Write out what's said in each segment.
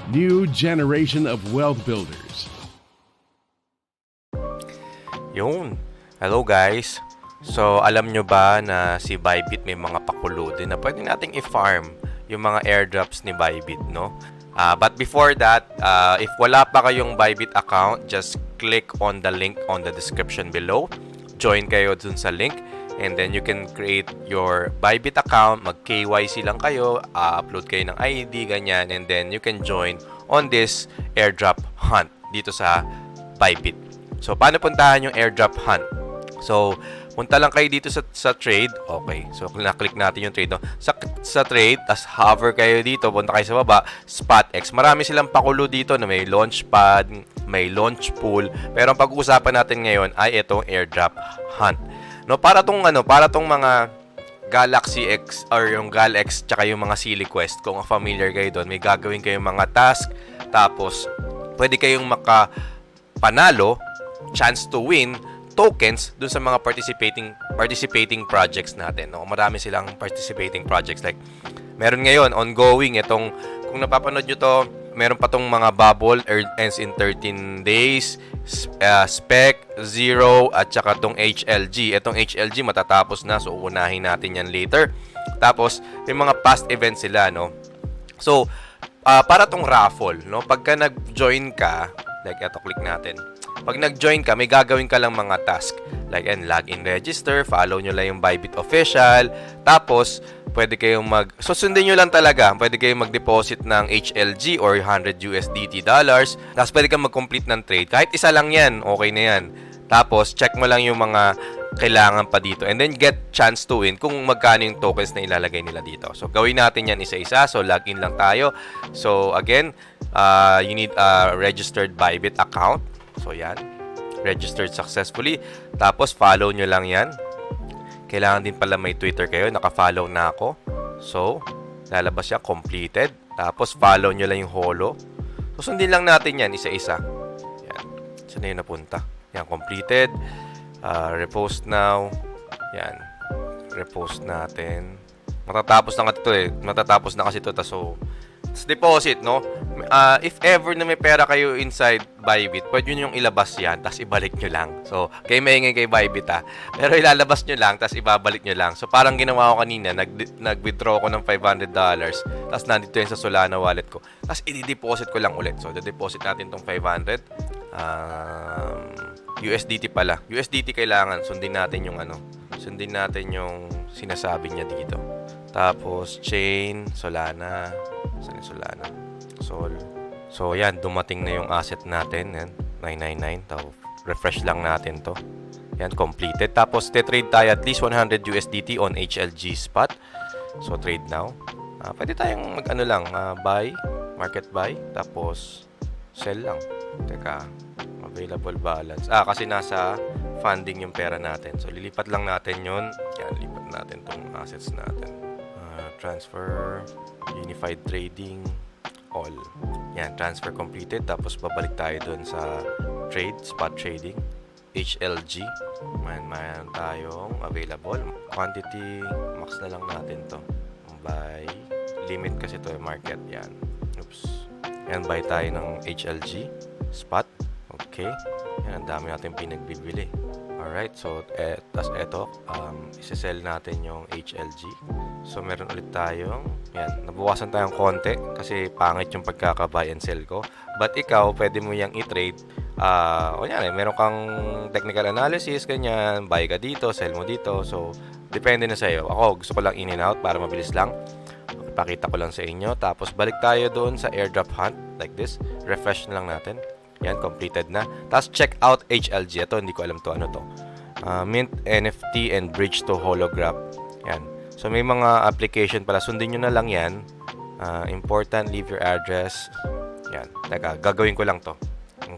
New generation of wealth builders. Yun. Hello guys. So, alam nyo ba na si Bybit may mga pakulo din na pwede nating i-farm yung mga airdrops ni Bybit, no? But before that, if wala pa kayong Bybit account, just click on the link on the description below. Join kayo dun sa link. And then you can create your Bybit account, mag-KYC lang kayo, upload kayo ng ID, ganyan, and then you can join on this airdrop hunt dito sa Bybit. So, paano puntahan yung airdrop hunt? So, punta lang kayo dito sa trade. Okay, so na-click natin yung trade. No? Sa trade, tas hover kayo dito, punta kayo sa baba, SpotX. Marami silang pakulo dito na may launchpad, may launch pool. Pero ang pag-uusapan natin ngayon ay itong airdrop hunt. No, para tong mga Galaxy X or yung GalX tsaka yung mga SiliQuest, kung familiar kayo doon, may gagawin kayong mga task, tapos pwede kayong makapanalo, chance to win tokens doon sa mga participating projects natin. No, marami silang participating projects, like meron ngayon ongoing itong, kung napapanood nyo to, meron pa tong mga bubble ends in 13 days, spec, zero, at saka tong HLG. Itong HLG matatapos na, so unahin natin yan later. Tapos, may mga past events sila, no? So, para tong raffle, no? Pagka nag-join ka, like ito, click natin. Pag nag-join ka, may gagawin ka lang mga task. Like, login, register, follow nyo lang yung Bybit official. Tapos, pwede kayong susundin nyo lang talaga. Pwede kayong mag-deposit ng HLG or 100 USDT dollars. Tapos, pwede kang mag-complete ng trade. Kahit isa lang yan, okay na yan. Tapos, check mo lang yung mga kailangan pa dito. And then, get chance to win kung magkano yung tokens na ilalagay nila dito. So, gawin natin yan isa-isa. So, login lang tayo. So, again, you need a registered Bybit account. So, yan. Registered successfully. Tapos, follow nyo lang yan. Kailangan din pala may Twitter kayo. Naka-follow na ako. So, lalabas siya. Completed. Tapos, follow nyo lang yung holo. So, sundin lang natin yan isa-isa. Yan. Saan na yun napunta? Yan. Completed. Repost now. Yan. Repost natin. Matatapos na ito eh. Matatapos na kasi ito. So, deposit, no? If ever na may pera kayo inside Bybit, pwede nyo yung ilabas yan, tapos ibalik nyo lang. So, kayo maingay kay Bybit, ha? Pero ilalabas nyo lang, tapos ibabalik nyo lang. So, parang ginawa ko kanina, nag-withdraw ko ng $500, tapos nandito yun sa Solana wallet ko. Tapos, i-deposit ko lang ulit. So, deposit natin tong 500. USDT pala. USDT kailangan. Sundin natin yung sinasabi niya dito. Tapos, chain, Solana. Saan yung Solana? Sol. So, yan. Dumating na yung asset natin. Yan. 999. Refresh lang natin to. Yan. Completed. Tapos, trade tayo at least 100 USDT on HLG spot. So, trade now. Pwede tayong buy. Market buy. Tapos, sell lang. Teka. Available balance. Kasi nasa funding yung pera natin. So, lilipat lang natin yun. Yan. Lipat natin tong assets natin. Transfer, unified trading, all. Yan, transfer completed. Tapos babalik tayo dun sa trade, spot trading, HLG. Mayroon tayong available. Quantity, max na lang natin to. Buy, limit kasi to yung market. Yan. Oops. Yan, buy tayo ng HLG, spot. Okay. Yan, ang dami natin pinagbibili. Alright, so, tas eto, isa-sell natin yung HLG. So, meron ulit tayong, yan, nabawasan tayong konti kasi pangit yung pagkaka-buy and sell ko. But ikaw, pwede mo yung i-trade. Meron kang technical analysis, ganyan, buy ka dito, sell mo dito. So, depende na sa'yo. Ako, gusto ko lang in and out para mabilis lang. Pakita ko lang sa inyo. Tapos, balik tayo doon sa airdrop hunt, like this. Refresh na lang natin. Yan, completed na. Tapos, check out HLG. Ito, hindi ko alam to. Ano to? Mint, NFT, and bridge to holograph. Yan. So, may mga application pala. Sundin nyo na lang yan. Important, leave your address. Yan. Teka, gagawin ko lang to.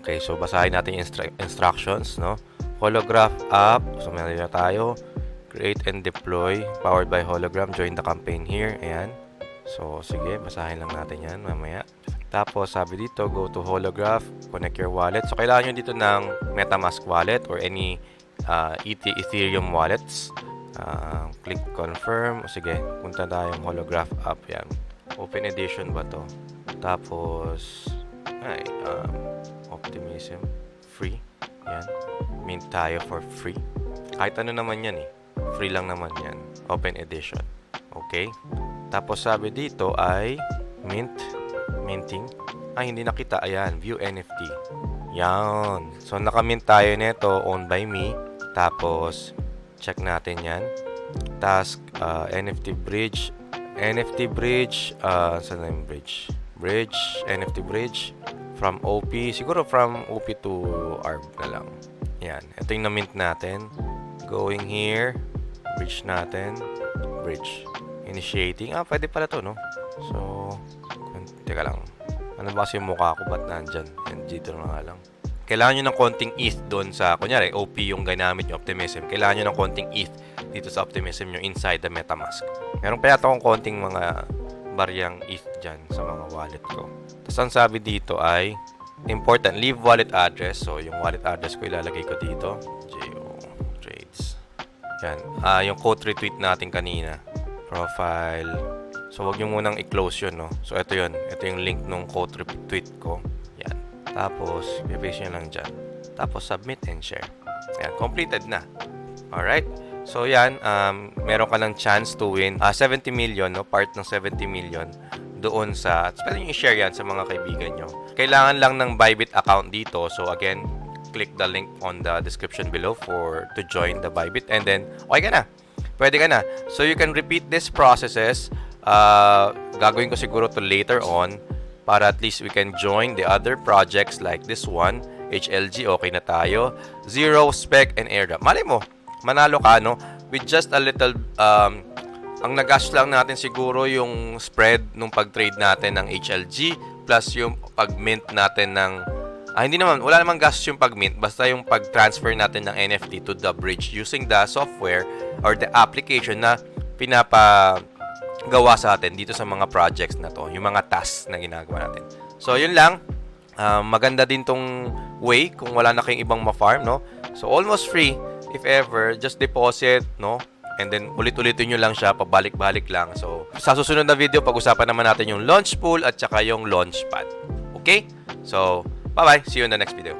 Okay, so, basahin natin yung instructions, no? Holograph app. So, meron na tayo. Create and deploy. Powered by hologram. Join the campaign here. Ayan. So, sige. Basahin lang natin yan mamaya. Tapos, sabi dito, go to holograph, connect your wallet. So, kailangan nyo dito ng MetaMask wallet or any Ethereum wallets. Click confirm. O, sige, punta tayong holograph app. Yan. Open edition ba to? Tapos, Optimism. Free. Yan. Mint tayo for free. Kahit ano naman yan eh. Free lang naman yan. Open edition. Okay. Tapos sabi dito ay minting. Hindi nakita. Ayan. View NFT. Yan. So, nakamint tayo nito. Owned by me. Tapos, check natin yan. Task, NFT bridge. Saan na yung bridge? NFT bridge. From OP. Siguro from OP to ARB na lang. Yan. Ito yung na-mint natin. Going here. Bridge natin. Bridge. Initiating. Pwede pala to, no? So, teka lang. Ano ba kasi yung mukha ko? Ba't nandyan? Yan, dito na nga lang. Kailangan nyo ng konting ETH doon sa, kunyari, OP yung ginamit nyo, Optimism. Kailangan nyo ng konting ETH dito sa Optimism nyo inside the MetaMask. Meron pa yata akong konting mga baryang ETH dyan sa mga wallet ko. Tapos ang sabi dito ay important, leave wallet address. So, yung wallet address ko ilalagay ko dito. JO Trades. Yan. Yung quote retweet natin kanina. Profile. So, wag nyo munang i-close yun, no? So, ito yun. Ito yung link nung quote retweet ko. Yan. Tapos, i-paste nyo lang dyan. Tapos, submit and share. Yan. Completed na. Alright. So, yan. Meron ka ng chance to win 70 million, no? Part ng 70 million doon sa, pwede nyo i-share yan sa mga kaibigan nyo. Kailangan lang ng Bybit account dito. So, again, click the link on the description below to join the Bybit. And then, okay ka na. Pwede ka na. So, you can repeat these processes. Gagawin ko siguro to later on para at least we can join the other projects like this one. HLG, okay na tayo. Zero, Spec, and Airdrop. Malay mo, manalo ka, no? With just a little, ang nag-gash lang natin siguro yung spread nung pag-trade natin ng HLG plus yung pag-mint natin ng hindi naman, wala namang gas yung pag-mint, basta yung pag-transfer natin ng NFT to the bridge using the software or the application na pinapagawa sa atin dito sa mga projects na to, yung mga tasks na ginagawa natin. So, yun lang. Maganda din tong way kung wala na kayong ibang ma-farm, no? So, almost free. If ever, just deposit, no? And then, ulit-ulitin nyo lang siya, pabalik-balik lang. So, sa susunod na video, pag-usapan naman natin yung launch pool at saka yung launchpad. Okay? So, bye-bye. See you in the next video.